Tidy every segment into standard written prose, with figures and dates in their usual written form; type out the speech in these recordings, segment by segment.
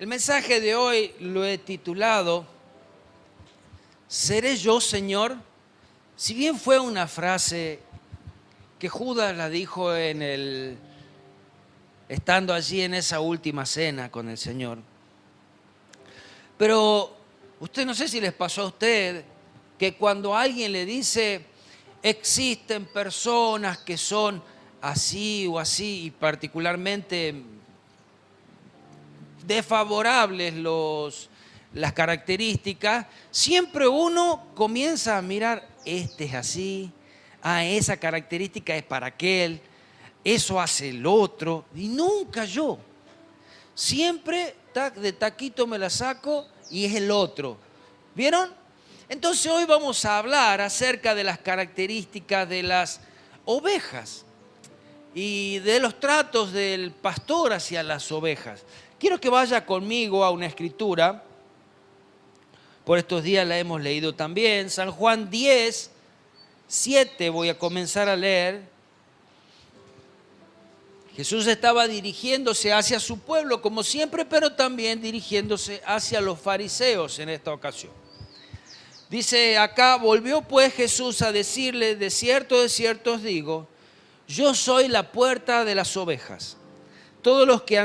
El mensaje de hoy lo he titulado ¿Seré yo, Señor? Si bien fue una frase que Judas la dijo estando allí en esa última cena con el Señor. Pero usted, no sé si les pasó a usted que cuando alguien le dice existen personas que son así o así y particularmente desfavorables las características, siempre uno comienza a mirar, este es así, esa característica es para aquel, eso hace el otro, y nunca yo. Siempre de taquito me la saco y es el otro. ¿Vieron? Entonces hoy vamos a hablar acerca de las características de las ovejas y de los tratos del pastor hacia las ovejas. Quiero que vaya conmigo a una escritura, por estos días la hemos leído también, San Juan 10, 7, voy a comenzar a leer. Jesús estaba dirigiéndose hacia su pueblo como siempre, pero también dirigiéndose hacia los fariseos en esta ocasión. Dice acá, volvió pues Jesús a decirle, de cierto os digo, yo soy la puerta de las ovejas. Todos los que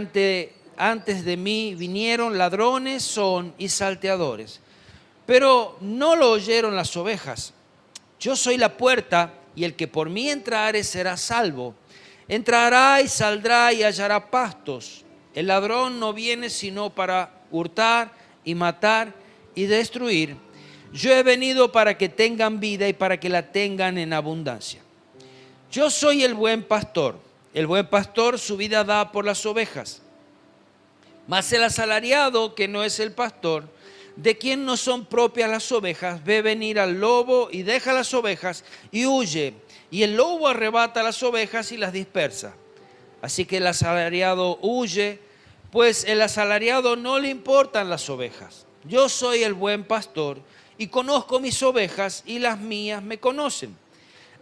antes de mí vinieron ladrones son y salteadores, pero no lo oyeron las ovejas. Yo soy la puerta y el que por mí entrare será salvo. Entrará y saldrá y hallará pastos. El ladrón no viene sino para hurtar y matar y destruir. Yo he venido para que tengan vida y para que la tengan en abundancia. Yo soy el buen pastor. El buen pastor su vida da por las ovejas. Mas el asalariado, que no es el pastor, de quien no son propias las ovejas, ve venir al lobo y deja las ovejas y huye. Y el lobo arrebata las ovejas y las dispersa. Así que el asalariado huye, pues el asalariado no le importan las ovejas. Yo soy el buen pastor y conozco mis ovejas y las mías me conocen.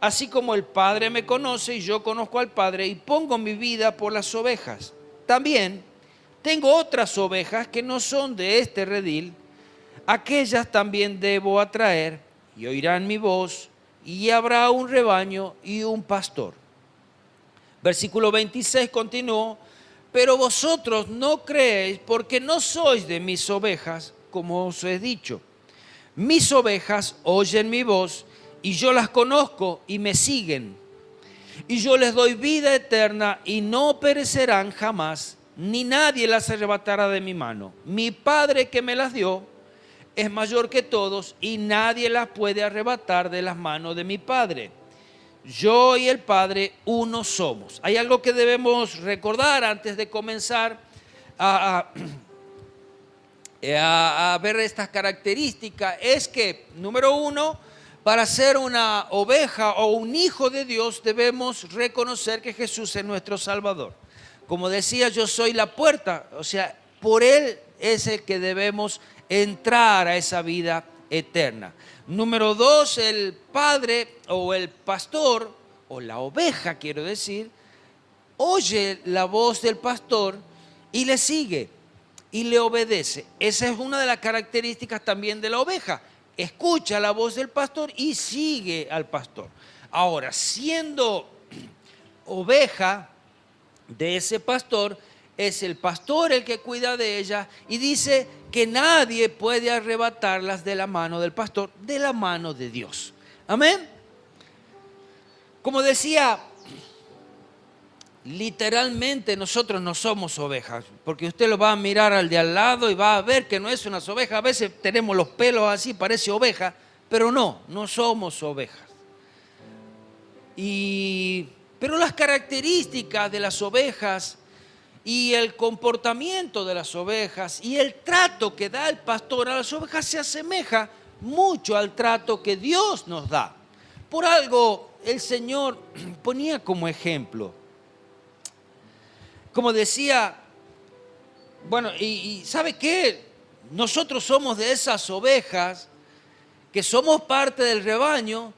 Así como el Padre me conoce y yo conozco al Padre y pongo mi vida por las ovejas. También tengo otras ovejas que no son de este redil. Aquellas también debo atraer y oirán mi voz y habrá un rebaño y un pastor. Versículo 26 continuó, pero vosotros no creéis porque no sois de mis ovejas, como os he dicho. Mis ovejas oyen mi voz y yo las conozco y me siguen. Y yo les doy vida eterna y no perecerán jamás, ni nadie las arrebatará de mi mano. Mi Padre que me las dio es mayor que todos y nadie las puede arrebatar de las manos de mi Padre. Yo y el Padre uno somos. Hay algo que debemos recordar antes de comenzar a ver estas características. Es que, número uno, para ser una oveja o un hijo de Dios debemos reconocer que Jesús es nuestro Salvador. Como decía, yo soy la puerta, o sea, por Él es el que debemos entrar a esa vida eterna. Número dos, el padre o el pastor, o la oveja quiero decir, oye la voz del pastor y le sigue y le obedece. Esa es una de las características también de la oveja. Escucha la voz del pastor y sigue al pastor. Ahora, siendo oveja de ese pastor, es el pastor el que cuida de ella y dice que nadie puede arrebatarlas de la mano del pastor, de la mano de Dios. Amén. Como decía, literalmente nosotros no somos ovejas, porque usted lo va a mirar al de al lado y va a ver que no es una oveja. A veces tenemos los pelos así, parece oveja, pero no somos ovejas. Pero las características de las ovejas y el comportamiento de las ovejas y el trato que da el pastor a las ovejas se asemeja mucho al trato que Dios nos da. Por algo el Señor ponía como ejemplo. Como decía, bueno, y ¿sabe qué? Nosotros somos de esas ovejas que somos parte del rebaño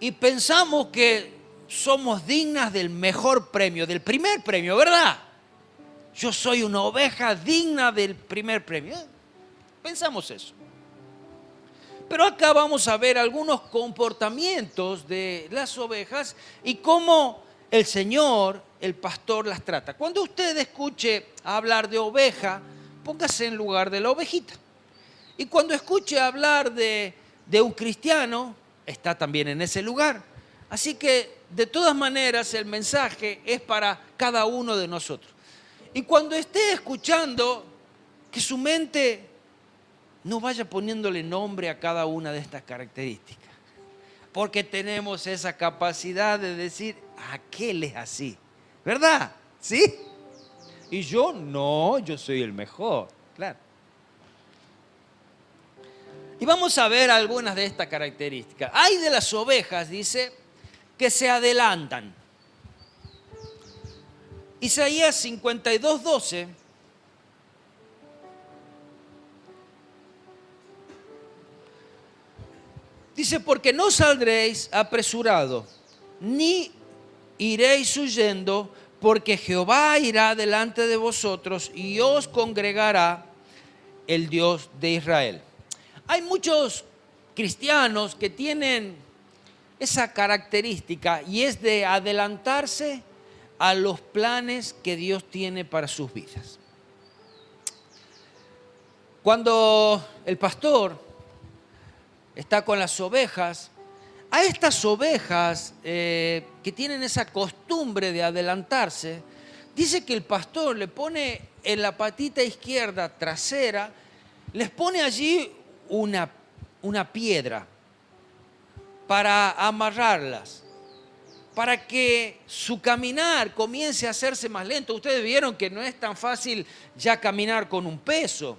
y pensamos que somos dignas del mejor premio, del primer premio, ¿verdad? yo soy una oveja digna del primer premio. Pensamos eso. Pero acá vamos a ver algunos comportamientos de las ovejas y cómo el Señor, el pastor, las trata. Cuando usted escuche hablar de oveja, póngase en lugar de la ovejita. Y cuando escuche hablar de un cristiano, está también en ese lugar. Así que, de todas maneras, el mensaje es para cada uno de nosotros. Y cuando esté escuchando, que su mente no vaya poniéndole nombre a cada una de estas características. Porque tenemos esa capacidad de decir, aquel es así. ¿Verdad? ¿Sí? Y yo no, yo soy el mejor. Claro. Y vamos a ver algunas de estas características. Hay de las ovejas, dice, que se adelantan. Isaías 52:12 dice, porque no saldréis apresurado, ni iréis huyendo, porque Jehová irá delante de vosotros y os congregará el Dios de Israel. Hay muchos cristianos que tienen esa característica y es de adelantarse a los planes que Dios tiene para sus vidas. Cuando el pastor está con las ovejas, a estas ovejas que tienen esa costumbre de adelantarse, dice que el pastor le pone en la patita izquierda trasera, les pone allí una piedra para amarrarlas, para que su caminar comience a hacerse más lento. Ustedes vieron que no es tan fácil ya caminar con un peso,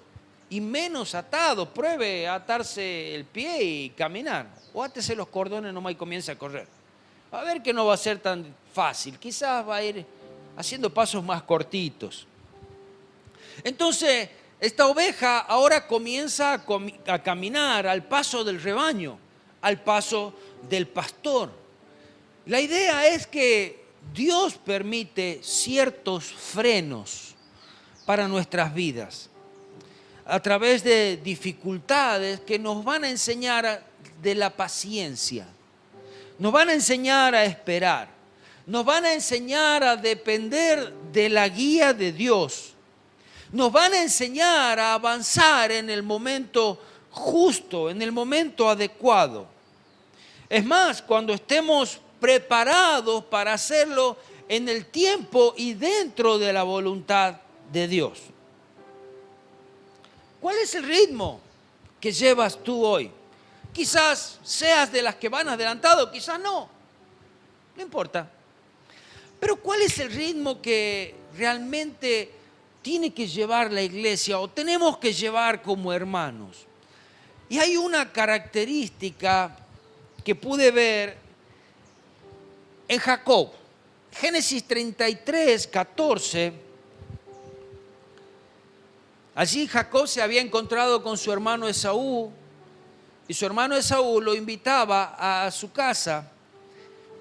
y menos atado. Pruebe a atarse el pie y caminar, o átese los cordones nomás y comience a correr. A ver que no va a ser tan fácil, quizás va a ir haciendo pasos más cortitos. Entonces, esta oveja ahora comienza a caminar al paso del rebaño, al paso del pastor. La idea es que Dios permite ciertos frenos para nuestras vidas a través de dificultades que nos van a enseñar de la paciencia, nos van a enseñar a esperar, nos van a enseñar a depender de la guía de Dios, nos van a enseñar a avanzar en el momento justo, en el momento adecuado. Es más, cuando estemos preparados para hacerlo en el tiempo y dentro de la voluntad de Dios. ¿Cuál es el ritmo que llevas tú hoy? Quizás seas de las que van adelantado, quizás no. No importa. Pero ¿cuál es el ritmo que realmente tiene que llevar la iglesia o tenemos que llevar como hermanos? Y hay una característica que pude ver en Jacob. Génesis 33:14. Allí Jacob se había encontrado con su hermano Esaú y su hermano Esaú lo invitaba a su casa,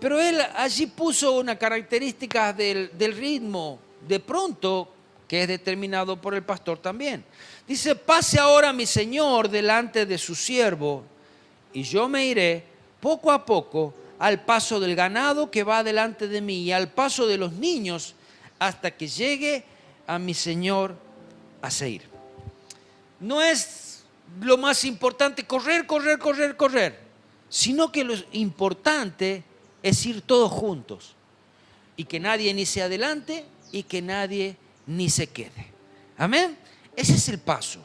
pero él allí puso una característica del ritmo de pronto que es determinado por el pastor también. Dice, pase ahora mi señor delante de su siervo y yo me iré poco a poco al paso del ganado que va delante de mí y al paso de los niños hasta que llegue a mi señor a Seir. No es lo más importante correr, sino que lo importante es ir todos juntos y que nadie ni se adelante y que nadie ni se quede. Amén. Ese es el paso.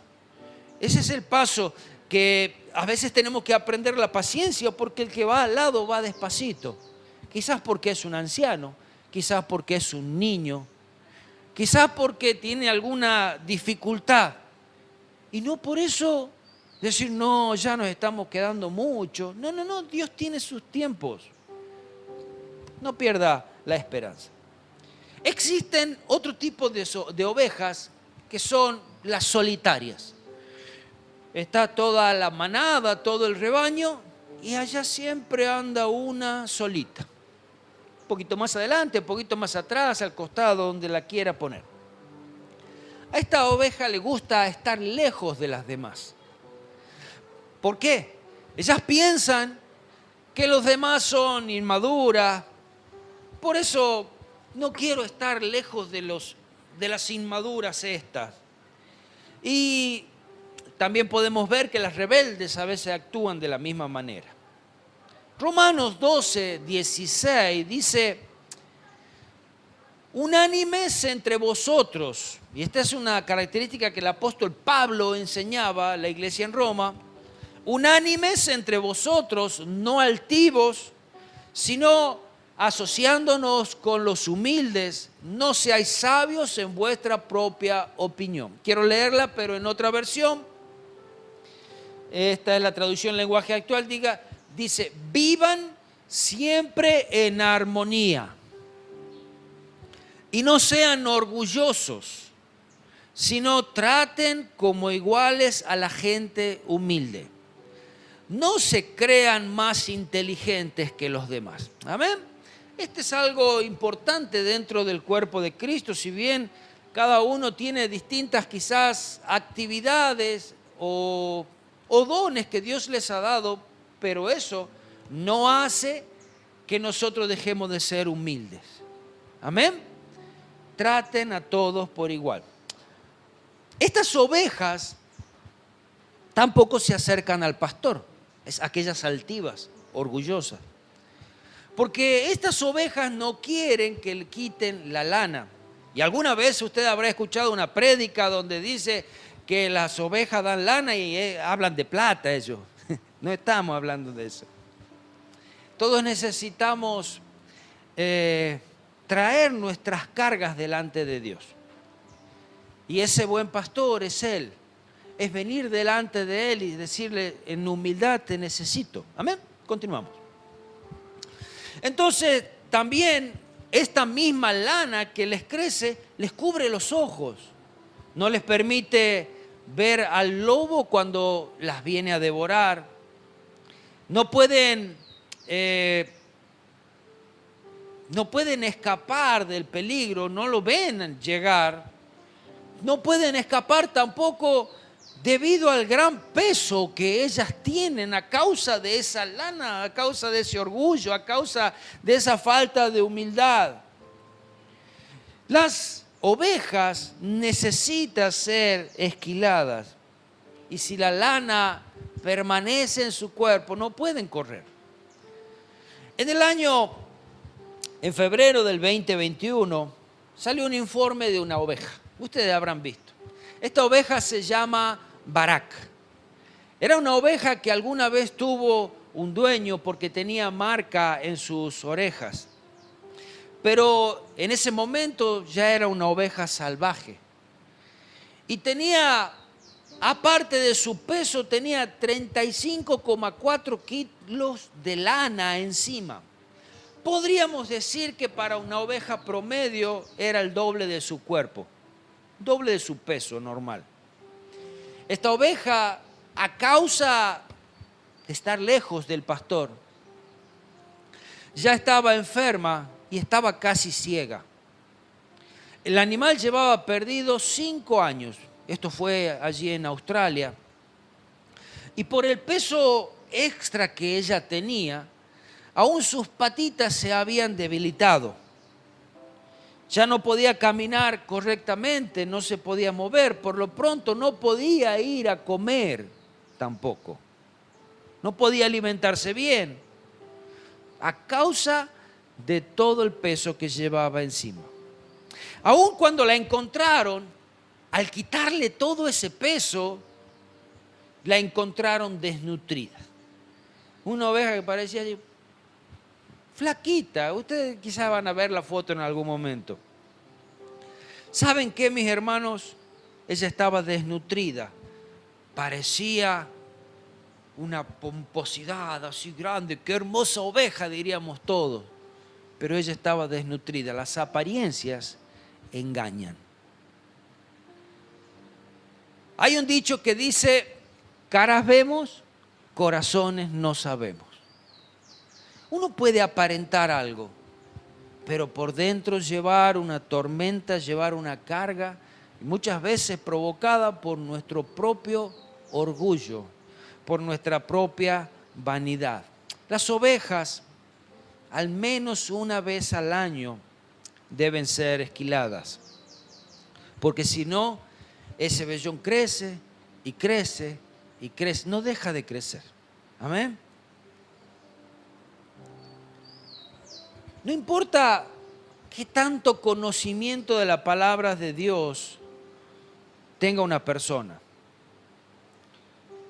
Ese es el paso que a veces tenemos que aprender la paciencia porque el que va al lado va despacito. Quizás porque es un anciano, quizás porque es un niño, quizás porque tiene alguna dificultad. Y no por eso decir, no, ya nos estamos quedando mucho. No, Dios tiene sus tiempos. No pierda la esperanza. Existen otro tipo de ovejas que son las solitarias. Está toda la manada, todo el rebaño, y allá siempre anda una solita. Un poquito más adelante, un poquito más atrás, al costado, donde la quiera poner. A esta oveja le gusta estar lejos de las demás. ¿Por qué? Ellas piensan que los demás son inmaduras. Por eso no quiero estar lejos de las inmaduras estas. Y también podemos ver que las rebeldes a veces actúan de la misma manera. Romanos 12, 16 dice: unánimes entre vosotros. Y esta es una característica que el apóstol Pablo enseñaba a la iglesia en Roma. Unánimes entre vosotros, no altivos, sino asociándonos con los humildes. No seáis sabios en vuestra propia opinión. Quiero leerla, pero en otra versión. Esta es la traducción en lenguaje actual. Dice: vivan siempre en armonía y no sean orgullosos, sino traten como iguales a la gente humilde. No se crean más inteligentes que los demás. Amén. Este es algo importante dentro del cuerpo de Cristo. Si bien cada uno tiene distintas quizás actividades o dones que Dios les ha dado, pero eso no hace que nosotros dejemos de ser humildes. Amén. Traten a todos por igual. Estas ovejas tampoco se acercan al pastor, es aquellas altivas, orgullosas. Porque estas ovejas no quieren que le quiten la lana. Y alguna vez usted habrá escuchado una prédica donde dice que las ovejas dan lana y hablan de plata ellos. No estamos hablando de eso. Todos necesitamos traer nuestras cargas delante de Dios. Y ese buen pastor es Él. Es venir delante de Él y decirle en humildad: te necesito. Amén. Continuamos. Entonces, también esta misma lana que les crece, les cubre los ojos. No les permite ver al lobo cuando las viene a devorar. No pueden escapar del peligro, no lo ven llegar. No pueden escapar tampoco debido al gran peso que ellas tienen a causa de esa lana, a causa de ese orgullo, a causa de esa falta de humildad. Las ovejas necesitan ser esquiladas y si la lana permanece en su cuerpo no pueden correr. En febrero del 2021 salió un informe de una oveja. Ustedes habrán visto. Esta oveja se llama Barak. Era una oveja que alguna vez tuvo un dueño porque tenía marca en sus orejas. Pero en ese momento ya era una oveja salvaje. Y tenía, aparte de su peso, tenía 35,4 kilos de lana encima. Podríamos decir que para una oveja promedio era el doble de su cuerpo, doble de su peso normal. Esta oveja, a causa de estar lejos del pastor, ya estaba enferma y estaba casi ciega. El animal llevaba perdido 5 años. Esto fue allí en Australia. Y por el peso extra que ella tenía, aún sus patitas se habían debilitado. Ya no podía caminar correctamente, no se podía mover, por lo pronto no podía ir a comer tampoco. No podía alimentarse bien a causa de todo el peso que llevaba encima. Aún cuando la encontraron, al quitarle todo ese peso, la encontraron desnutrida. Una oveja que parecía flaquita. Ustedes quizás van a ver la foto en algún momento. ¿Saben qué, mis hermanos? Ella estaba desnutrida. Parecía una pomposidad así grande. Qué hermosa oveja, diríamos todos. Pero ella estaba desnutrida. Las apariencias engañan. Hay un dicho que dice: caras vemos, corazones no sabemos. Uno puede aparentar algo, pero por dentro llevar una tormenta, llevar una carga y muchas veces provocada por nuestro propio orgullo, por nuestra propia vanidad. Las ovejas, al menos una vez al año, deben ser esquiladas, porque si no, ese vellón crece y crece y crece, no deja de crecer. Amén. No importa qué tanto conocimiento de la palabra de Dios tenga una persona,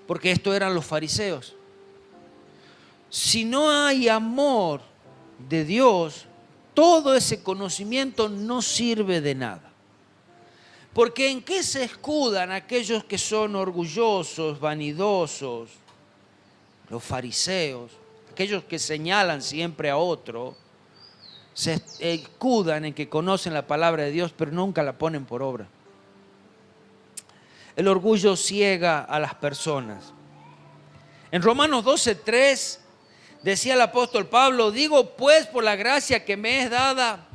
porque esto eran los fariseos. Si no hay amor de Dios, todo ese conocimiento no sirve de nada. Porque ¿en qué se escudan aquellos que son orgullosos, vanidosos, los fariseos, aquellos que señalan siempre a otro? Se escudan en que conocen la palabra de Dios, pero nunca la ponen por obra. El orgullo ciega a las personas. En Romanos 12:3 decía el apóstol Pablo: digo pues por la gracia que me es dada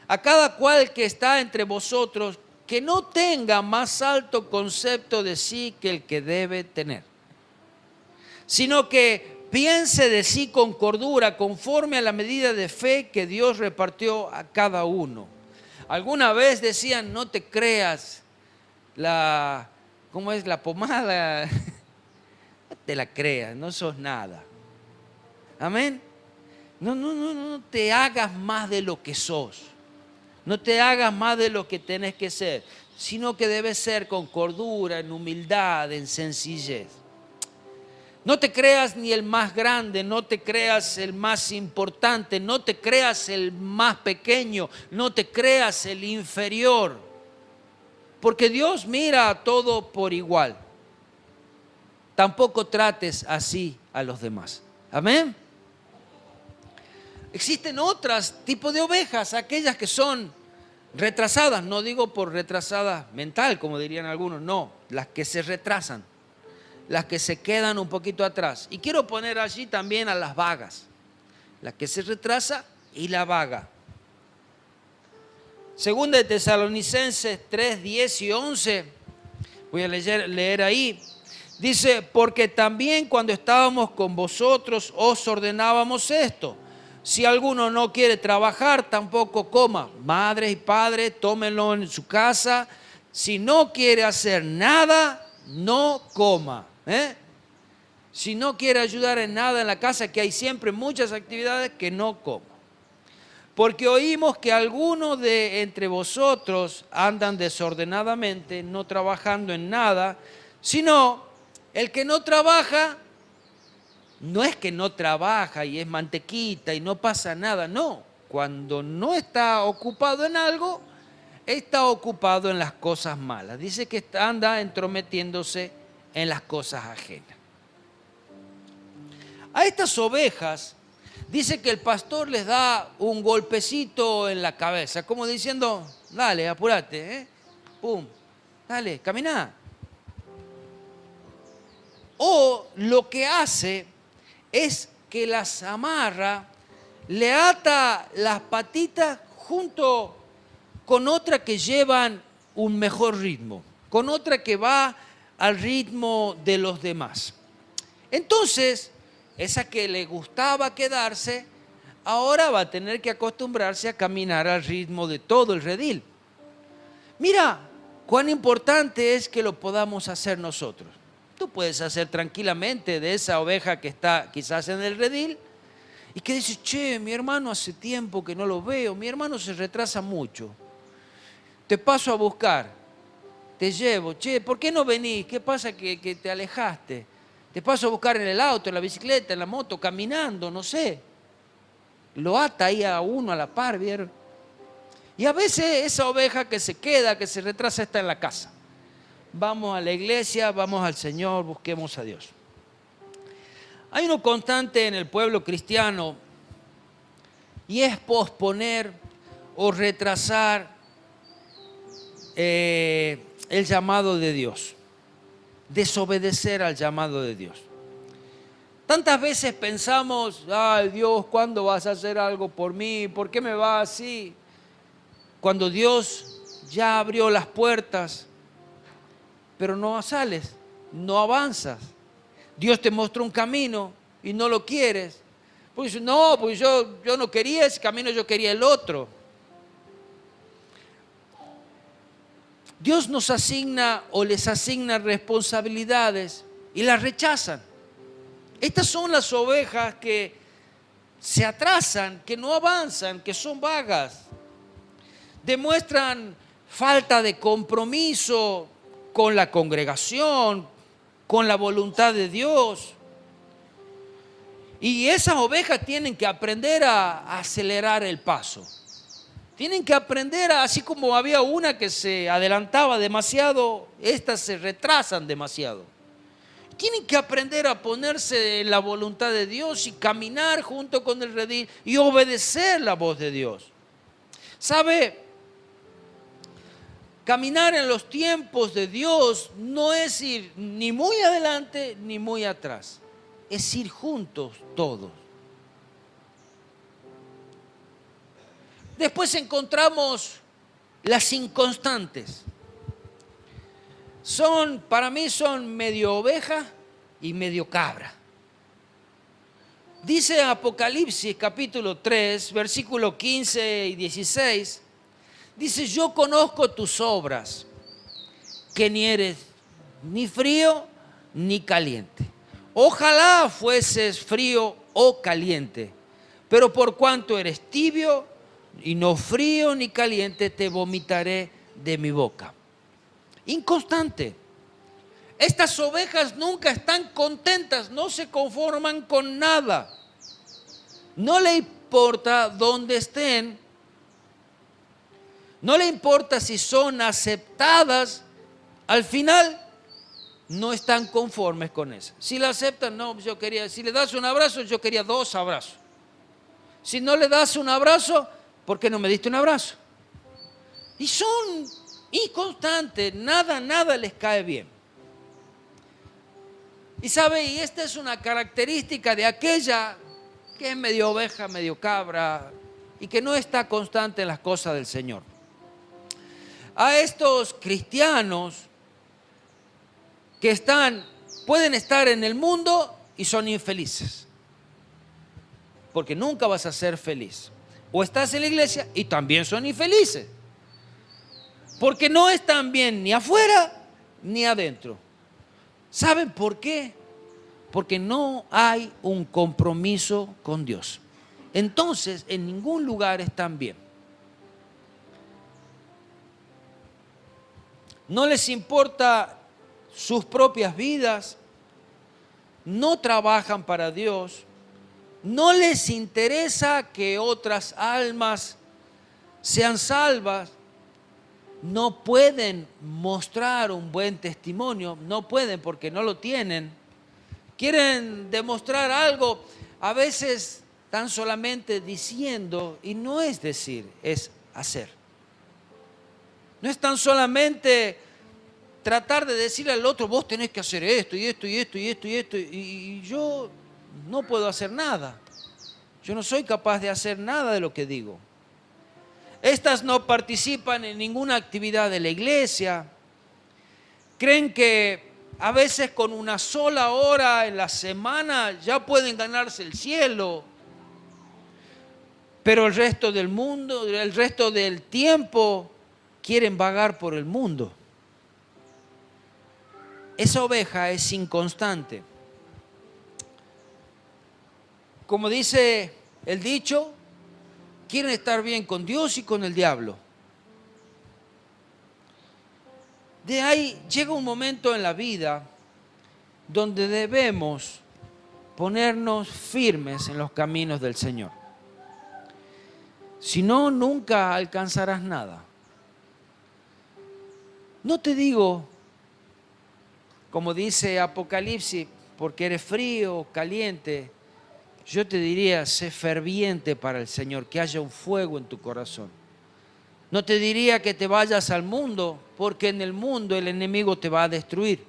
a cada cual que está entre vosotros, que no tenga más alto concepto de sí que el que debe tener, sino que piense de sí con cordura, conforme a la medida de fe que Dios repartió a cada uno. Alguna vez decían: no te creas ¿cómo es la pomada? No te la creas, no sos nada. Amén. No te hagas más de lo que sos. No te hagas más de lo que tenés que ser, sino que debes ser con cordura, en humildad, en sencillez. No te creas ni el más grande, no te creas el más importante, no te creas el más pequeño, no te creas el inferior. Porque Dios mira a todo por igual. Tampoco trates así a los demás. Amén. Existen otros tipos de ovejas, aquellas que son retrasadas. No digo por retrasada mental, como dirían algunos, no, las que se retrasan, las que se quedan un poquito atrás. Y quiero poner allí también a las vagas, la que se retrasa y la vaga. Segunda de Tesalonicenses 3, 10 y 11, voy a leer ahí. Dice: porque también cuando estábamos con vosotros os ordenábamos esto: si alguno no quiere trabajar, tampoco coma. Madres y padres, tómenlo en su casa. Si no quiere hacer nada, no coma. Si no quiere ayudar en nada en la casa, que hay siempre muchas actividades, que no coma. Porque oímos que algunos de entre vosotros andan desordenadamente, no trabajando en nada, sino el que no trabaja, no es que no trabaja y es mantequita y no pasa nada, no. Cuando no está ocupado en algo, está ocupado en las cosas malas. Dice que anda entrometiéndose en las cosas ajenas. A estas ovejas dice que el pastor les da un golpecito en la cabeza, como diciendo: dale, apúrate, pum, dale, caminá. O lo que hace es que las amarra, le ata las patitas junto con otra que llevan un mejor ritmo, con otra que va al ritmo de los demás. Entonces, esa que le gustaba quedarse, ahora va a tener que acostumbrarse a caminar al ritmo de todo el redil. Mira cuán importante es que lo podamos hacer nosotros. Tú puedes hacer tranquilamente de esa oveja que está quizás en el redil y que dice: che, mi hermano hace tiempo que no lo veo, mi hermano se retrasa mucho. Te paso a buscar, te llevo. Che, ¿por qué no venís? ¿Qué pasa que te alejaste? Te paso a buscar en el auto, en la bicicleta, en la moto, caminando, no sé. Lo ata ahí a uno a la par, ¿vieron? Y a veces esa oveja que se queda, que se retrasa, está en la casa. Vamos a la iglesia, vamos al Señor, busquemos a Dios. Hay uno constante en el pueblo cristiano y es posponer o retrasar el llamado de Dios, desobedecer al llamado de Dios. Tantas veces pensamos: ay Dios, ¿cuándo vas a hacer algo por mí? ¿Por qué me va así? Cuando Dios ya abrió las puertas, pero no sales, no avanzas. Dios te mostró un camino y no lo quieres. Pues no, pues yo no quería ese camino, yo quería el otro. Dios nos asigna o les asigna responsabilidades y las rechazan. Estas son las ovejas que se atrasan, que no avanzan, que son vagas. Demuestran falta de compromiso con la congregación, con la voluntad de Dios. Y esas ovejas tienen que aprender a acelerar el paso. Tienen que aprender, así como había una que se adelantaba demasiado, estas se retrasan demasiado. Tienen que aprender a ponerse en la voluntad de Dios y caminar junto con el redil y obedecer la voz de Dios. ¿Sabe? Caminar en los tiempos de Dios no es ir ni muy adelante ni muy atrás. Es ir juntos todos. Después encontramos las inconstantes. Para mí son medio oveja y medio cabra. Dice Apocalipsis capítulo 3, versículo 15 y 16. Dice, yo conozco tus obras, que ni eres ni frío ni caliente. Ojalá fueses frío o caliente, pero por cuanto eres tibio y no frío ni caliente, te vomitaré de mi boca. Inconstante. Estas ovejas nunca están contentas, no se conforman con nada. No le importa dónde estén, no le importa si son aceptadas, al final no están conformes con eso. Si la aceptan, no, si le das un abrazo, yo quería 2 abrazos. Si no le das un abrazo, ¿por qué no me diste un abrazo? Y son inconstantes, nada les cae bien. Y sabe, y esta es una característica de aquella que es medio oveja, medio cabra, y que no está constante en las cosas del Señor. A estos cristianos que pueden estar en el mundo y son infelices, porque nunca vas a ser feliz. O estás en la iglesia y también son infelices, porque no están bien ni afuera ni adentro. ¿Saben por qué? Porque no hay un compromiso con Dios. Entonces, en ningún lugar están bien. No les importa sus propias vidas, no trabajan para Dios, no les interesa que otras almas sean salvas, no pueden mostrar un buen testimonio, no pueden porque no lo tienen. Quieren demostrar algo, a veces tan solamente diciendo, y no es decir, es hacer. No es tan solamente tratar de decirle al otro, vos tenés que hacer esto y esto y esto y esto y esto, y yo no puedo hacer nada. Yo no soy capaz de hacer nada de lo que digo. Estas no participan en ninguna actividad de la iglesia. Creen que a veces con una sola hora en la semana ya pueden ganarse el cielo. Pero el resto del mundo, el resto del tiempo, quieren vagar por el mundo. Esa oveja es inconstante. Como dice el dicho, quieren estar bien con Dios y con el diablo. De ahí llega un momento en la vida donde debemos ponernos firmes en los caminos del Señor. Si no, nunca alcanzarás nada. No te digo, como dice Apocalipsis, porque eres frío o caliente. Yo te diría, sé ferviente para el Señor, que haya un fuego en tu corazón. No te diría que te vayas al mundo, porque en el mundo el enemigo te va a destruir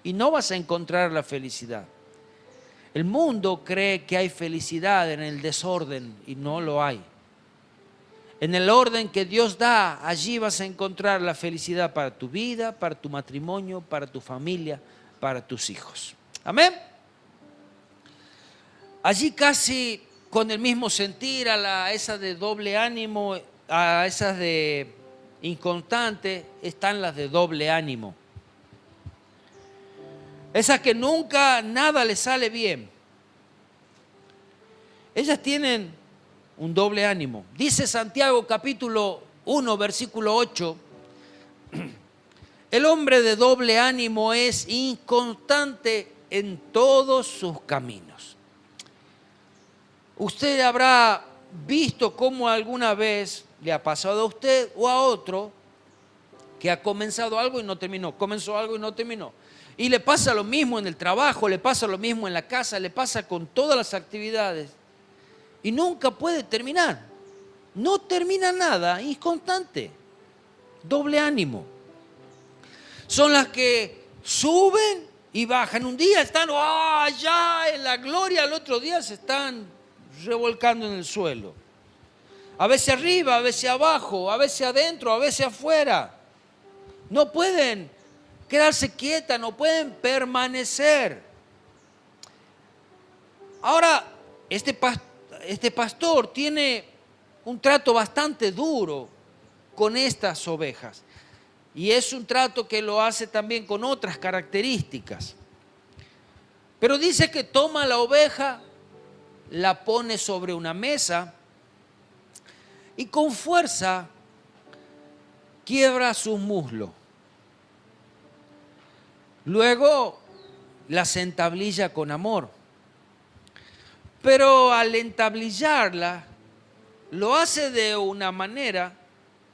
y no vas a encontrar la felicidad. El mundo cree que hay felicidad en el desorden y no lo hay. En el orden que Dios da, allí vas a encontrar la felicidad para tu vida, para tu matrimonio, para tu familia, para tus hijos. Amén. Allí casi con el mismo sentir, a esas de doble ánimo, a esas de inconstante, están las de doble ánimo. Esas que nunca nada les sale bien. Ellas tienen un doble ánimo. Dice Santiago capítulo 1, versículo 8, el hombre de doble ánimo es inconstante en todos sus caminos. Usted habrá visto cómo alguna vez le ha pasado a usted o a otro que ha comenzado algo y no terminó, comenzó algo y no terminó. Y le pasa lo mismo en el trabajo, le pasa lo mismo en la casa, le pasa con todas las actividades. Y nunca puede terminar. No termina nada, inconstante. Doble ánimo. Son las que suben y bajan. Un día están allá en la gloria, al otro día se están revolcando en el suelo. A veces arriba, a veces abajo, a veces adentro, a veces afuera. No pueden quedarse quietas, no pueden permanecer. Ahora, este pastor tiene un trato bastante duro con estas ovejas. Y es un trato que lo hace también con otras características. Pero dice que toma la oveja, la pone sobre una mesa y con fuerza quiebra sus muslos. Luego las entablilla con amor. Pero al entablillarla, lo hace de una manera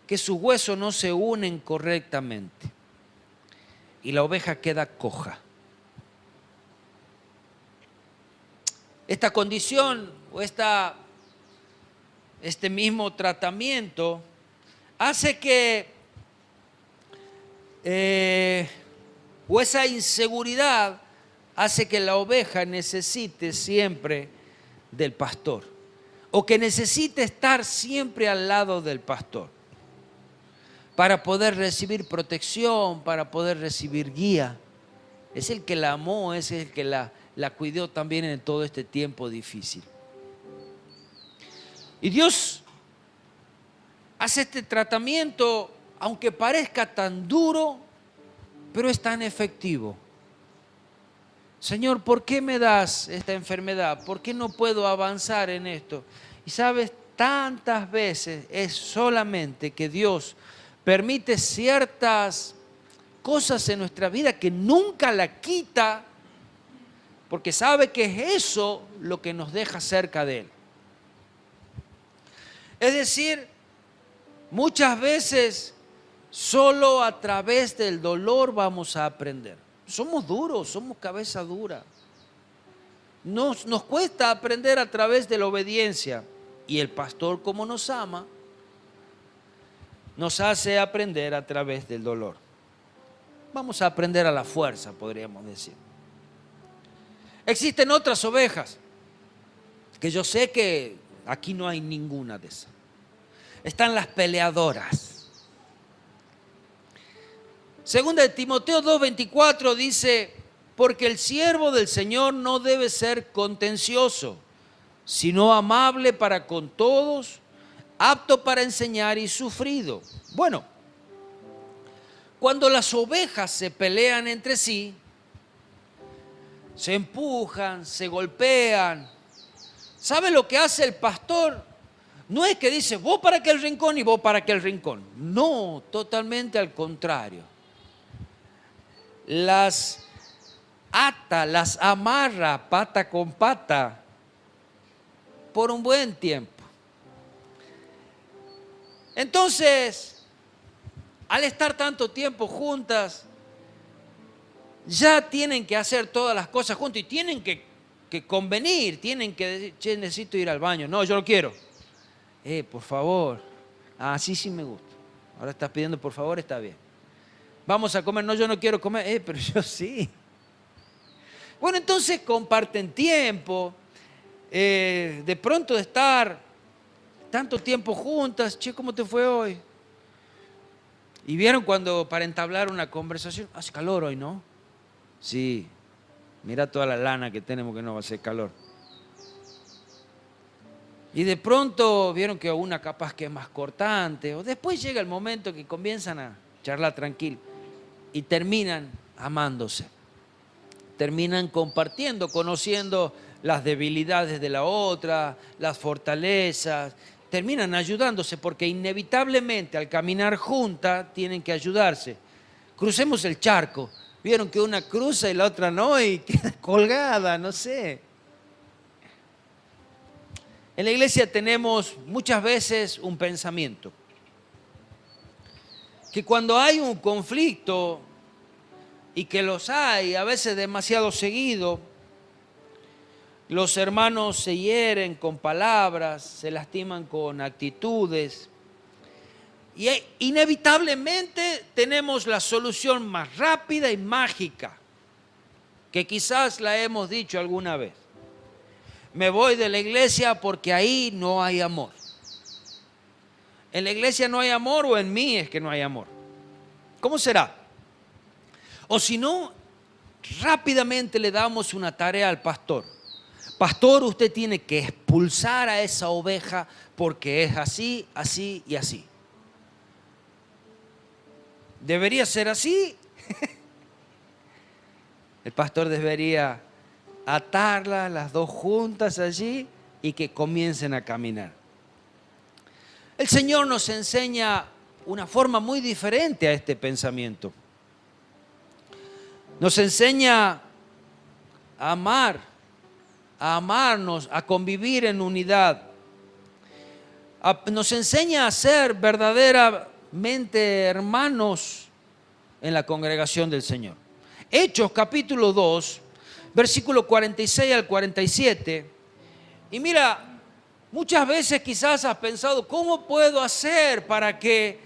que sus huesos no se unen correctamente. Y la oveja queda coja. Esta condición o este mismo tratamiento hace que o esa inseguridad hace que la oveja necesite siempre del pastor o que necesite estar siempre al lado del pastor para poder recibir protección, para poder recibir guía. Es el que la amó, es el que la cuidó también en todo este tiempo difícil. Y Dios hace este tratamiento, aunque parezca tan duro, pero es tan efectivo. Señor, ¿por qué me das esta enfermedad? ¿Por qué no puedo avanzar en esto? Y sabes, tantas veces es solamente que Dios permite ciertas cosas en nuestra vida que nunca la quita, porque sabe que es eso lo que nos deja cerca de Él. Es decir, muchas veces solo a través del dolor vamos a aprender. Somos duros, somos cabeza dura. Nos cuesta aprender a través de la obediencia. Y el pastor, como nos ama, nos hace aprender a través del dolor. Vamos a aprender a la fuerza, podríamos decir. Existen otras ovejas, que yo sé que aquí no hay ninguna de esas. Están las peleadoras. Segunda de Timoteo 2:24 dice, porque el siervo del Señor no debe ser contencioso, sino amable para con todos, apto para enseñar y sufrido. Bueno, cuando las ovejas se pelean entre sí, se empujan, se golpean, ¿sabe lo que hace el pastor? No es que dice, vos para aquel rincón y vos para aquel rincón. No, totalmente al contrario. Las ata, las amarra pata con pata por un buen tiempo. Entonces, al estar tanto tiempo juntas, ya tienen que hacer todas las cosas juntas y tienen que convenir, tienen que decir, che, necesito ir al baño. No, yo lo quiero. Por favor. Ah, sí me gusta. Ahora estás pidiendo por favor, está bien. Vamos a comer. No, yo no quiero comer. Pero yo sí. Bueno, entonces comparten tiempo. De pronto de estar tanto tiempo juntas, che, ¿cómo te fue hoy? Y vieron cuando para entablar una conversación, hace calor hoy, ¿no? Sí, mira toda la lana que tenemos que no va a hacer calor. Y de pronto vieron que una capaz que es más cortante, o después llega el momento que comienzan a charlar tranquilo y terminan amándose, terminan compartiendo, conociendo las debilidades de la otra, las fortalezas, terminan ayudándose porque inevitablemente al caminar juntas tienen que ayudarse. Crucemos el charco, vieron que una cruza y la otra no y queda colgada, no sé. En la iglesia tenemos muchas veces un pensamiento, que cuando hay un conflicto, y que los hay a veces demasiado seguido, los hermanos se hieren con palabras, se lastiman con actitudes, y inevitablemente tenemos la solución más rápida y mágica, que quizás la hemos dicho alguna vez. Me voy de la iglesia porque ahí no hay amor. ¿En la iglesia no hay amor o en mí es que no hay amor? ¿Cómo será? O si no, rápidamente le damos una tarea al pastor. Pastor, usted tiene que expulsar a esa oveja porque es así, así y así. ¿Debería ser así? El pastor debería atarlas las dos juntas allí y que comiencen a caminar. El Señor nos enseña una forma muy diferente a este pensamiento. Nos enseña a amar, a amarnos, a convivir en unidad. Nos enseña a ser verdaderamente hermanos en la congregación del Señor. Hechos capítulo 2, versículo 46 al 47. Y mira, muchas veces quizás has pensado, ¿cómo puedo hacer para que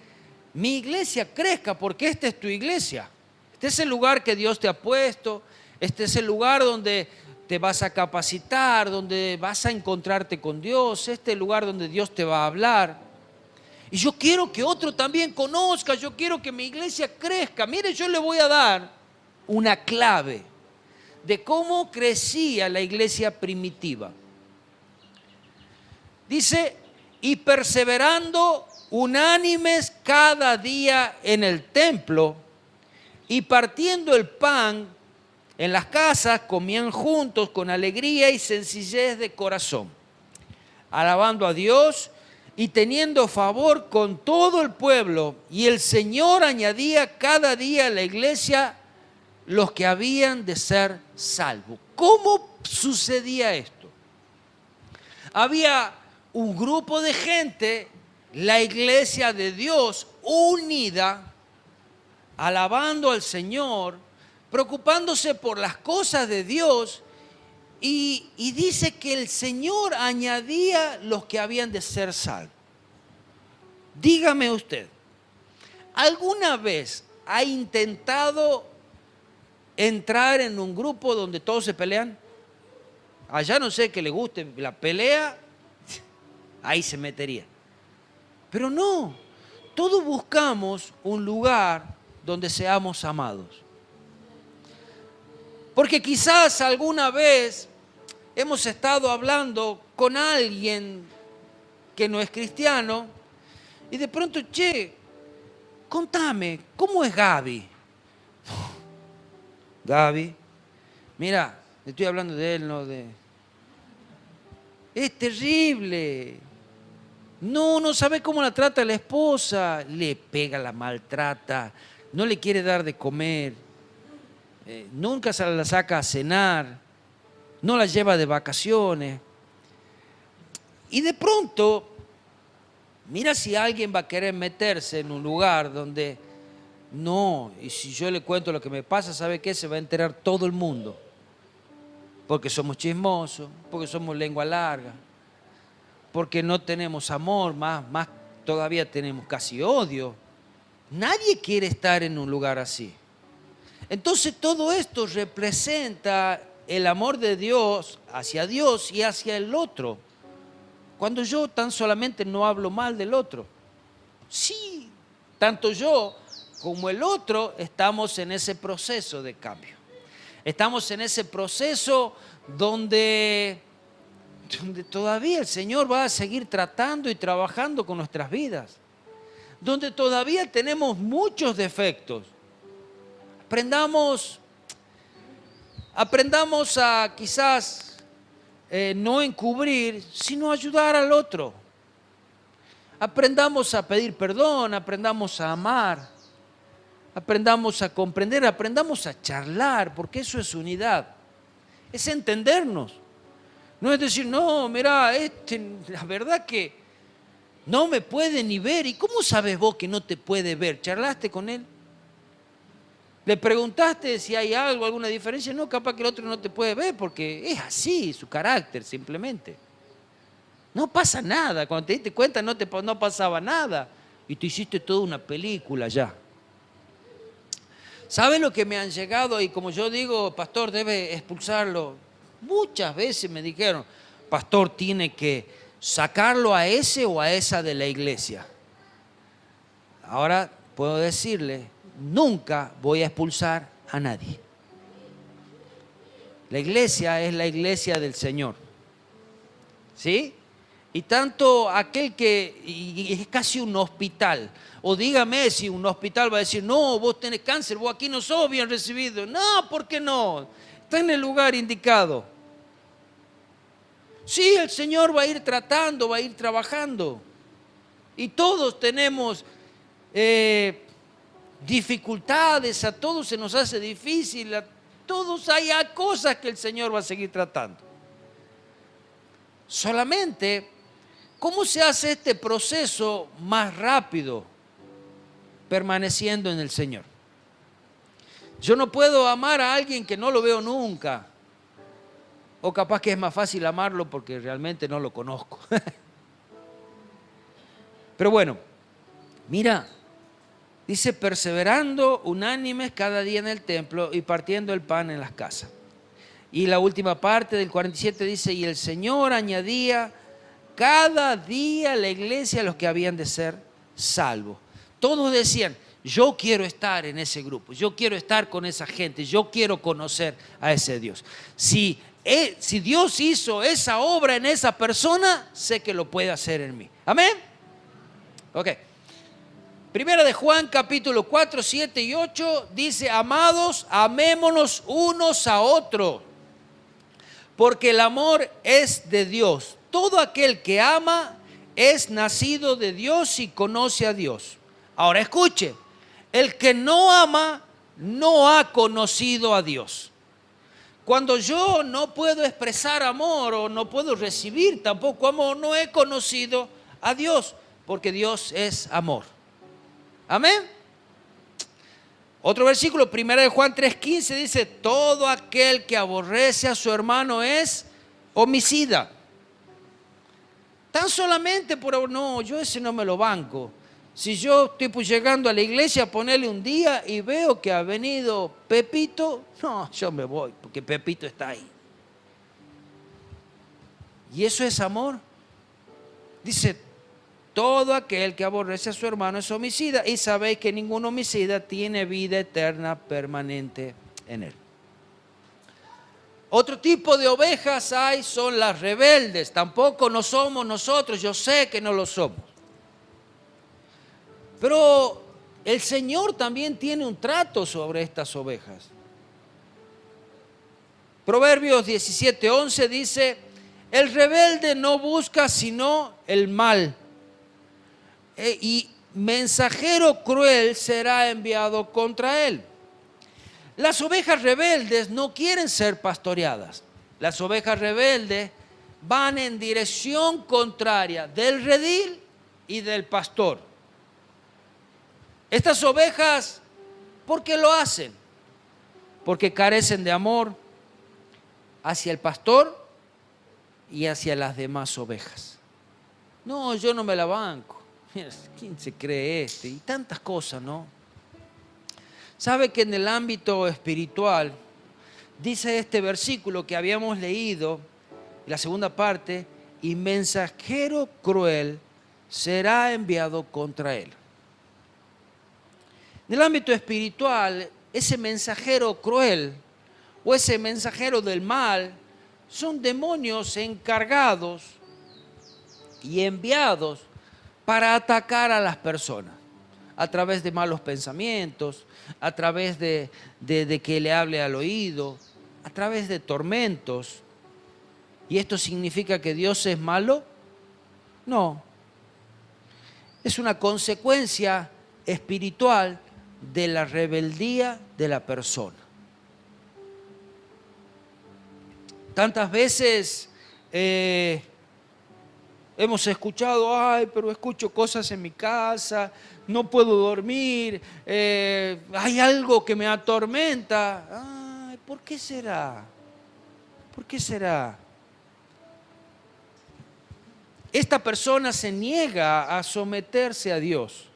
mi iglesia crezca? Porque esta es tu iglesia. Este es el lugar que Dios te ha puesto. Este es el lugar donde te vas a capacitar, donde vas a encontrarte con Dios. Este es el lugar donde Dios te va a hablar. Y yo quiero que otro también conozca. Yo quiero que mi iglesia crezca. Mire, yo le voy a dar una clave de cómo crecía la iglesia primitiva. Dice, y perseverando unánimes cada día en el templo, y partiendo el pan en las casas, comían juntos con alegría y sencillez de corazón, alabando a Dios y teniendo favor con todo el pueblo. Y el Señor añadía cada día a la iglesia los que habían de ser salvos. ¿Cómo sucedía esto? Había un grupo de gente, la iglesia de Dios, unida, alabando al Señor, preocupándose por las cosas de Dios, y dice que el Señor añadía los que habían de ser salvos. Dígame usted, ¿alguna vez ha intentado entrar en un grupo donde todos se pelean? Allá no sé que le guste la pelea, ahí se metería. Pero no, todos buscamos un lugar donde seamos amados. Porque quizás alguna vez hemos estado hablando con alguien que no es cristiano y de pronto, che, contame, ¿cómo es Gaby? Gaby, mira, estoy hablando de él, no de... Es terrible. No sabe cómo la trata la esposa. Le pega, la maltrata, no le quiere dar de comer, nunca se la saca a cenar, no la lleva de vacaciones. Y de pronto, mira si alguien va a querer meterse en un lugar donde no, y si yo le cuento lo que me pasa, ¿sabe qué? Se va a enterar todo el mundo. Porque somos chismosos, porque somos lengua larga, porque no tenemos amor, más todavía tenemos casi odio. Nadie quiere estar en un lugar así. Entonces todo esto representa el amor de Dios hacia Dios y hacia el otro. cuando yo tan solamente no hablo mal del otro. Sí, tanto yo como el otro estamos en ese proceso de cambio. Estamos en ese proceso donde todavía el Señor va a seguir tratando y trabajando con nuestras vidas. Donde todavía tenemos muchos defectos. Aprendamos a quizás no encubrir, sino ayudar al otro. Aprendamos a pedir perdón, aprendamos a amar, aprendamos a comprender, aprendamos a charlar, porque eso es unidad. Es entendernos. No es decir, no, mira, la verdad que no me puede ni ver. ¿Y cómo sabes vos que no te puede ver? ¿Charlaste con él? ¿Le preguntaste si hay algo, alguna diferencia? No, capaz que el otro no te puede ver porque es así, su carácter simplemente. No pasa nada. Cuando te diste cuenta no pasaba nada. Y tú hiciste toda una película ya. ¿Sabe lo que me han llegado? Y como yo digo, pastor, debe expulsarlo. Muchas veces me dijeron, pastor, tiene que sacarlo a ese o a esa de la iglesia. Ahora puedo decirle, nunca voy a expulsar a nadie. La iglesia es la iglesia del Señor. ¿Sí? Y tanto aquel que es casi un hospital, o dígame si un hospital va a decir, no, vos tenés cáncer, vos aquí no sos bien recibido. No, ¿por qué no? Está en el lugar indicado. Sí, el Señor va a ir tratando, va a ir trabajando. Y todos tenemos dificultades, a todos se nos hace difícil, a todos hay cosas que el Señor va a seguir tratando. Solamente, ¿cómo se hace este proceso más rápido? Permaneciendo en el Señor. Yo no puedo amar a alguien que no lo veo nunca. O capaz que es más fácil amarlo porque realmente no lo conozco. Pero bueno, mira, dice, perseverando unánimes cada día en el templo y partiendo el pan en las casas. Y la última parte del 47 dice, y el Señor añadía cada día a la iglesia a los que habían de ser salvos. Todos decían, yo quiero estar en ese grupo, yo quiero estar con esa gente, yo quiero conocer a ese Dios. Si Dios hizo esa obra en esa persona, sé que lo puede hacer en mí. ¿Amén? Ok. Primera de Juan, capítulo 4, 7 y 8, dice, amados, amémonos unos a otros, porque el amor es de Dios. Todo aquel que ama es nacido de Dios y conoce a Dios. Ahora escuche, el que no ama no ha conocido a Dios. Cuando yo no puedo expresar amor o no puedo recibir tampoco amor, no he conocido a Dios, porque Dios es amor. Amén. Otro versículo, 1 de Juan 3:15 dice, todo aquel que aborrece a su hermano es homicida. Tan solamente por, no, yo ese no me lo banco. Si yo estoy pues llegando a la iglesia a ponerle un día y veo que ha venido Pepito, no, yo me voy porque Pepito está ahí. ¿Y eso es amor? Dice, todo aquel que aborrece a su hermano es homicida, y sabéis que ningún homicida tiene vida eterna permanente en él. Otro tipo de ovejas hay, son las rebeldes. Tampoco no somos nosotros, yo sé que no lo somos. Pero el Señor también tiene un trato sobre estas ovejas. Proverbios 17:11 dice, el rebelde no busca sino el mal, y mensajero cruel será enviado contra él. Las ovejas rebeldes no quieren ser pastoreadas. Las ovejas rebeldes van en dirección contraria del redil y del pastor. Estas ovejas, ¿por qué lo hacen? Porque carecen de amor hacia el pastor y hacia las demás ovejas. No, yo no me la banco. ¿Quién se cree este? Y tantas cosas, ¿no? ¿Sabe que en el ámbito espiritual, dice este versículo que habíamos leído, la segunda parte, y mensajero cruel será enviado contra él. En el ámbito espiritual, ese mensajero cruel o ese mensajero del mal son demonios encargados y enviados para atacar a las personas a través de malos pensamientos, a través de que le hable al oído, a través de tormentos. ¿Y esto significa que Dios es malo? No. Es una consecuencia espiritual de la rebeldía de la persona. Tantas veces hemos escuchado, ay, pero escucho cosas en mi casa, no puedo dormir, hay algo que me atormenta. Ay, ¿por qué será? ¿Por qué será? Esta persona se niega a someterse a Dios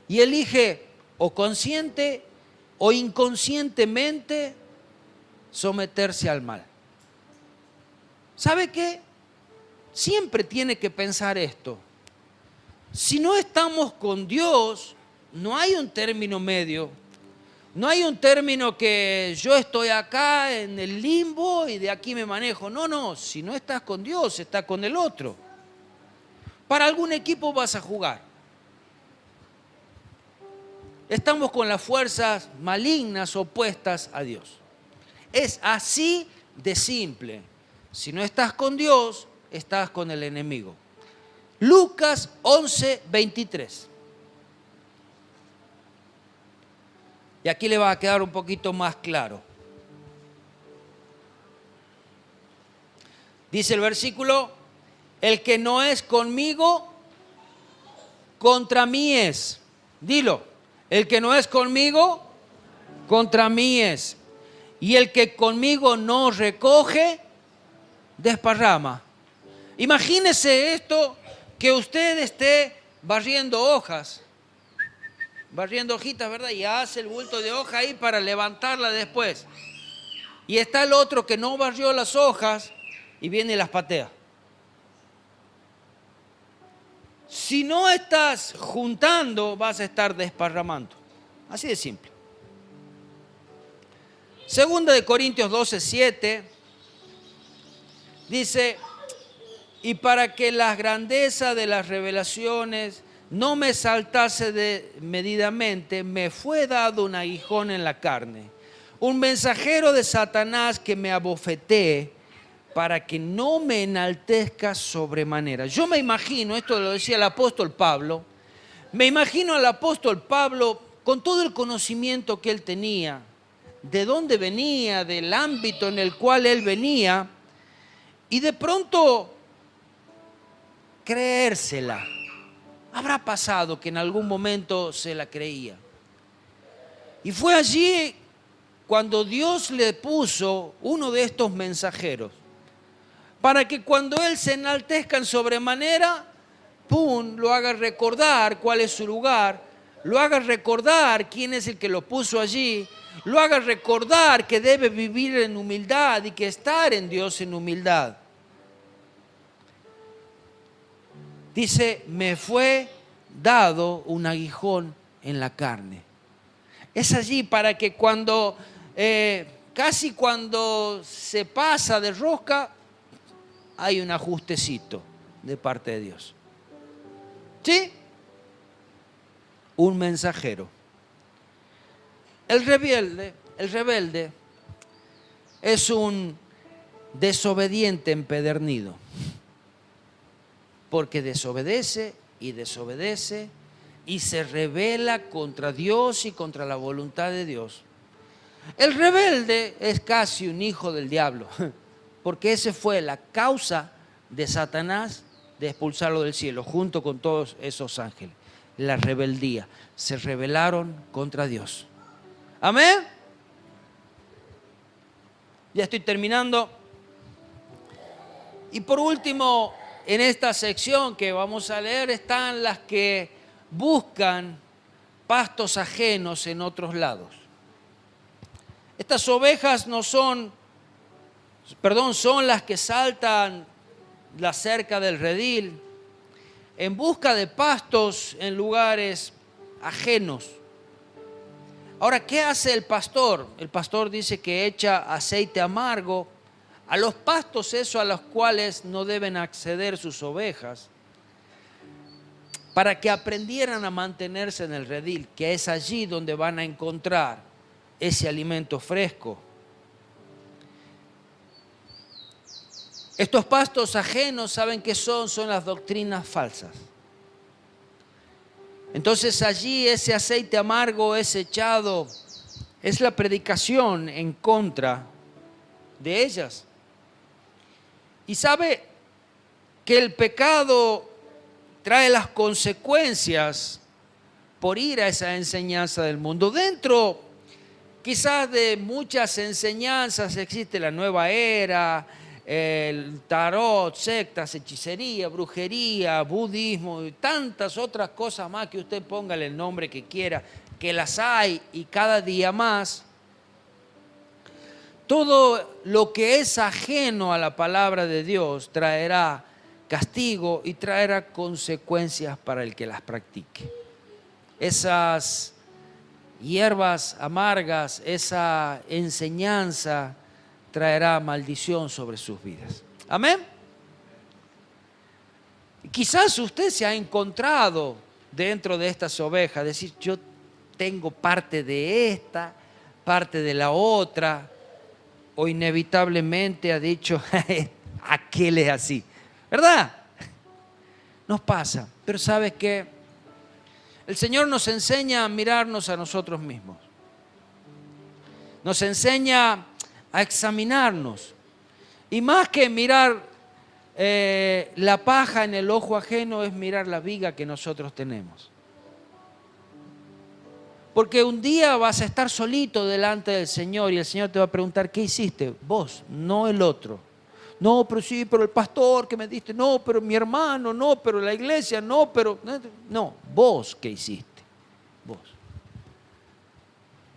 y elige o consciente o inconscientemente someterse al mal. ¿Sabe qué? Siempre tiene que pensar esto. Si no estamos con Dios, no hay un término medio. No hay un término que yo estoy acá en el limbo y de aquí me manejo. No, no, si no estás con Dios, estás con el otro. Para algún equipo vas a jugar. Estamos con las fuerzas malignas opuestas a Dios. Es así de simple. Si no estás con Dios, estás con el enemigo. Lucas 11:23. Y aquí le va a quedar un poquito más claro. Dice el versículo, el que no es conmigo, contra mí es. Dilo, el que no es conmigo, contra mí es. Y el que conmigo no recoge, desparrama. Imagínese esto, que usted esté barriendo hojas, barriendo hojitas, ¿verdad? Y hace el bulto de hoja ahí para levantarla después. Y está el otro que no barrió las hojas y viene y las patea. Si no estás juntando, vas a estar desparramando. Así de simple. Segunda de Corintios 12:7 dice, y para que la grandeza de las revelaciones no me saltase desmedidamente, me fue dado un aguijón en la carne, un mensajero de Satanás que me abofetee para que no me enaltezca sobremanera. Yo me imagino, esto lo decía el apóstol Pablo, me imagino al apóstol Pablo con todo el conocimiento que él tenía, de dónde venía, del ámbito en el cual él venía, y de pronto creérsela. Habrá pasado que en algún momento se la creía. Y fue allí cuando Dios le puso uno de estos mensajeros, para que cuando él se enaltezca en sobremanera, ¡pum!, lo haga recordar cuál es su lugar, lo haga recordar quién es el que lo puso allí, lo haga recordar que debe vivir en humildad y que estar en Dios en humildad. Dice, me fue dado un aguijón en la carne. Es allí para que cuando, casi cuando se pasa de rosca, hay un ajustecito de parte de Dios. ¿Sí? Un mensajero. El rebelde es un desobediente empedernido. Porque desobedece y desobedece y se rebela contra Dios y contra la voluntad de Dios. El rebelde es casi un hijo del diablo, porque esa fue la causa de Satanás de expulsarlo del cielo, junto con todos esos ángeles. La rebeldía. Se rebelaron contra Dios. Amén. Ya estoy terminando. Y por último, en esta sección que vamos a leer están las que buscan pastos ajenos en otros lados. Estas ovejas son las que saltan la cerca del redil, en busca de pastos en lugares ajenos. Ahora, ¿qué hace el pastor? El pastor dice que echa aceite amargo a los pastos esos a los cuales no deben acceder sus ovejas, para que aprendieran a mantenerse en el redil, que es allí donde van a encontrar ese alimento fresco. Estos pastos ajenos, ¿saben qué son? Son las doctrinas falsas. Entonces allí ese aceite amargo es echado, es la predicación en contra de ellas. Y sabe que el pecado trae las consecuencias por ir a esa enseñanza del mundo. Dentro quizás de muchas enseñanzas existe la nueva era, el tarot, sectas, hechicería, brujería, budismo y tantas otras cosas más que usted póngale el nombre que quiera, que las hay y cada día más. Todo lo que es ajeno a la palabra de Dios traerá castigo y traerá consecuencias para el que las practique. Esas hierbas amargas, esa enseñanza traerá maldición sobre sus vidas. Amén. Quizás usted se ha encontrado dentro de estas ovejas, decir, yo tengo parte de esta, parte de la otra, o inevitablemente ha dicho, aquel es así, ¿verdad? Nos pasa, pero ¿sabes qué? El Señor nos enseña a mirarnos a nosotros mismos. Nos enseña a examinarnos. Y más que mirar la paja en el ojo ajeno, es mirar la viga que nosotros tenemos. Porque un día vas a estar solito delante del Señor y el Señor te va a preguntar, ¿qué hiciste? Vos, no el otro. No, pero sí, pero el pastor que me diste, no, pero mi hermano, no, pero la iglesia, no, pero... No, vos, ¿qué hiciste? Vos.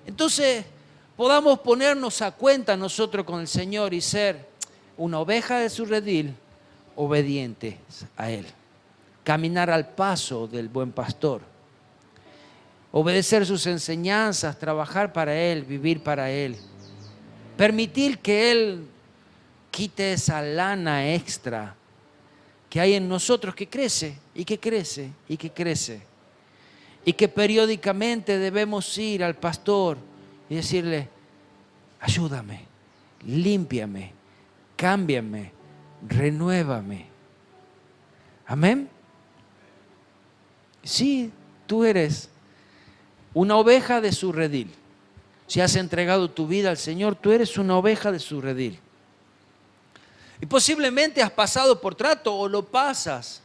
Entonces, podamos ponernos a cuenta nosotros con el Señor y ser una oveja de su redil, obedientes a Él. Caminar al paso del buen pastor. Obedecer sus enseñanzas, trabajar para Él, vivir para Él. Permitir que Él quite esa lana extra que hay en nosotros que crece y que crece y que crece. Y que periódicamente debemos ir al pastor y decirle, ayúdame, límpiame, cámbiame, renuévame. Amén. Sí, tú eres una oveja de su redil. Si has entregado tu vida al Señor, tú eres una oveja de su redil. Y posiblemente has pasado por trato o lo pasas.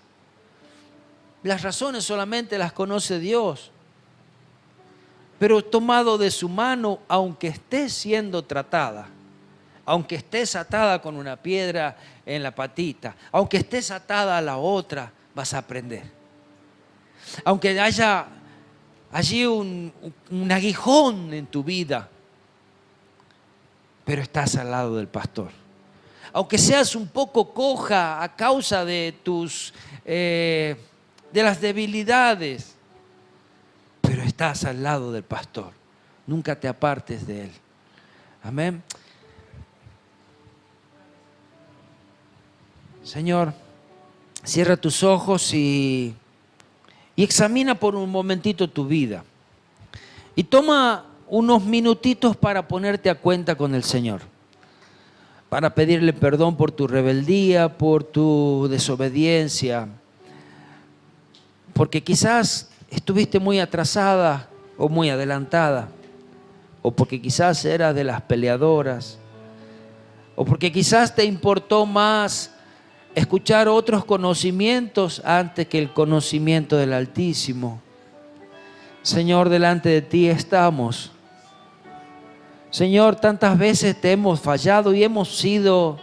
Las razones solamente las conoce Dios. Pero tomado de su mano, aunque estés siendo tratada, aunque estés atada con una piedra en la patita, aunque estés atada a la otra, vas a aprender. Aunque haya allí un aguijón en tu vida, pero estás al lado del pastor. Aunque seas un poco coja a causa de de las debilidades, pero estás al lado del pastor. Nunca te apartes de él. Amén. Señor, cierra tus ojos y examina por un momentito tu vida. Y toma unos minutitos para ponerte a cuenta con el Señor. Para pedirle perdón por tu rebeldía, por tu desobediencia. Porque quizás estuviste muy atrasada o muy adelantada. O porque quizás eras de las peleadoras. O porque quizás te importó más escuchar otros conocimientos antes que el conocimiento del Altísimo. Señor, delante de ti estamos. Señor, tantas veces te hemos fallado y hemos sido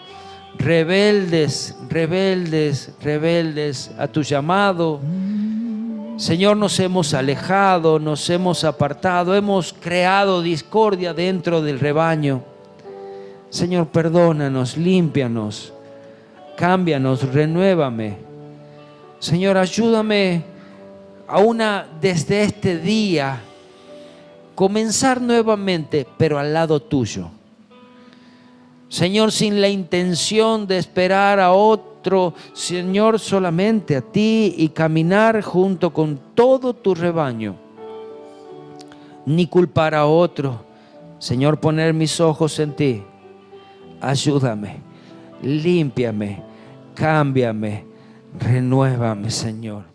rebeldes, rebeldes, rebeldes a tu llamado. Señor, nos hemos alejado, nos hemos apartado, hemos creado discordia dentro del rebaño. Señor, perdónanos, límpianos. cámbianos, renuévame. Señor, ayúdame aún desde este día comenzar nuevamente, pero al lado tuyo. Señor, sin la intención de esperar a otro, Señor, solamente a ti, y caminar junto con todo tu rebaño. Ni culpar a otro. Señor, poner mis ojos en ti. Ayúdame, límpiame, cámbiame, renuévame, Señor.